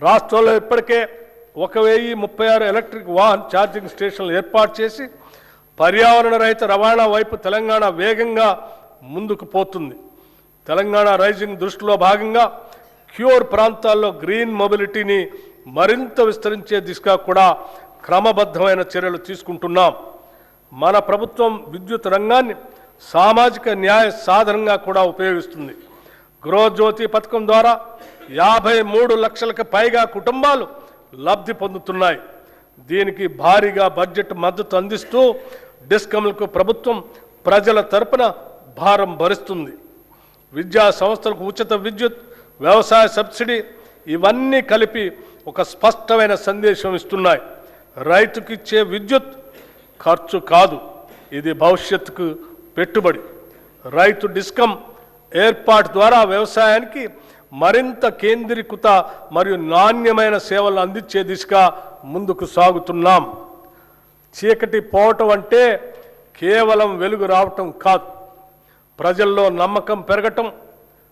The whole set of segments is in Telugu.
రాష్ట్రంలో ఇప్పటికే 1036 ఎలక్ట్రిక్ వాహన్ ఛార్జింగ్ స్టేషన్లు ఏర్పాటు చేసి పర్యావరణ రహిత రవాణా వైపు తెలంగాణ వేగంగా ముందుకు పోతుంది. తెలంగాణ రైజింగ్ దృష్టిలో భాగంగా క్యూర్ ప్రాంతాల్లో గ్రీన్ మొబిలిటీని మరింత విస్తరించే దిశగా కూడా క్రమబద్ధమైన చర్యలు తీసుకుంటున్నాం. మన ప్రభుత్వం విద్యుత్ రంగాన్ని సామాజిక న్యాయ సాధనంగా కూడా ఉపయోగిస్తుంది. గృహజ్యోతి పథకం ద్వారా 53 లక్షలకు పైగా కుటుంబాలు లబ్ధి పొందుతున్నాయి. దీనికి భారీగా బడ్జెట్ మద్దతు అందిస్తూ డిస్కమ్లకు ప్రభుత్వం ప్రజల తరపున భారం భరిస్తుంది. విద్యా సంస్థలకు ఉచిత విద్యుత్, వ్యవసాయ సబ్సిడీ ఇవన్నీ కలిపి ఒక స్పష్టమైన సందేశం ఇస్తున్నాయి. రైతుకి ఇచ్చే విద్యుత్ ఖర్చు కాదు, ఇది భవిష్యత్తుకు పెట్టుబడి. రైతు డిస్కమ్ ఏర్పాటు ద్వారా వ్యవసాయానికి మరింత కేంద్రీకృత మరియు నాణ్యమైన సేవలు అందించే దిశగా ముందుకు సాగుతున్నాం. చీకటి పోవటం అంటే కేవలం వెలుగు రావటం కాదు, ప్రజల్లో నమ్మకం పెరగటం.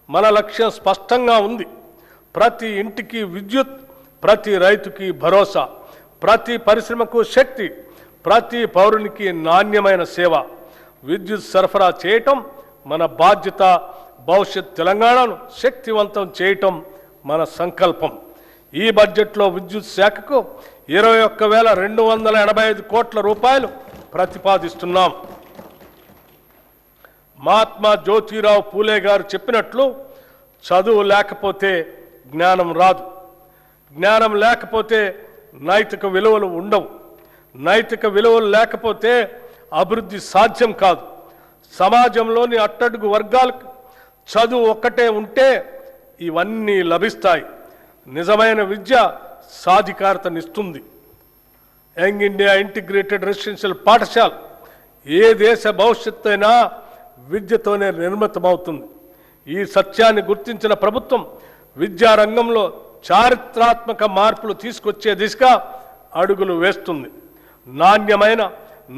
మన లక్ష్యం స్పష్టంగా ఉంది. ప్రతి ఇంటికి విద్యుత్, ప్రతి రైతుకి భరోసా, ప్రతి పరిశ్రమకు శక్తి, ప్రతి పౌరునికి నాణ్యమైన సేవ. విద్యుత్ సరఫరా చేయటం మన బాధ్యత. భవిష్యత్ తెలంగాణను శక్తివంతం చేయటం మన సంకల్పం. ఈ బడ్జెట్లో విద్యుత్ శాఖకు 21,285 కోట్ల రూపాయలు ప్రతిపాదిస్తున్నాం. మహాత్మా జ్యోతిరావు పూలే గారు చెప్పినట్లు చదువు లేకపోతే జ్ఞానం రాదు, జ్ఞానం లేకపోతే నైతిక విలువలు ఉండవు, నైతిక విలువలు లేకపోతే అభివృద్ధి సాధ్యం కాదు. సమాజంలోని అట్టడుగు వర్గాలకు చదువు ఒక్కటే ఉంటే ఇవన్నీ లభిస్తాయి. నిజమైన విద్య సాధికారతనిస్తుంది. యంగ్ ఇండియా ఇంటిగ్రేటెడ్ రెసిడెన్షియల్ పాఠశాల ఏ దేశ భవిష్యత్తు అయినా విద్యతోనే నిర్మితమవుతుంది. ఈ సత్యాన్ని గుర్తించిన ప్రభుత్వం విద్యారంగంలో చారిత్రాత్మక మార్పులు తీసుకొచ్చే దిశగా అడుగులు వేస్తుంది. నాణ్యమైన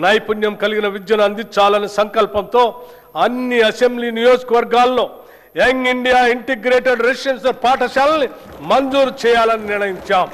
నైపుణ్యం కలిగిన విద్యను అందించాలనే సంకల్పంతో అన్ని అసెంబ్లీ నియోజకవర్గాల్లో యంగ్ ఇండియా ఇంటిగ్రేటెడ్ రెసిడెన్షియల్ పాఠశాలని మంజూరు చేయాలని నిర్ణయించాం.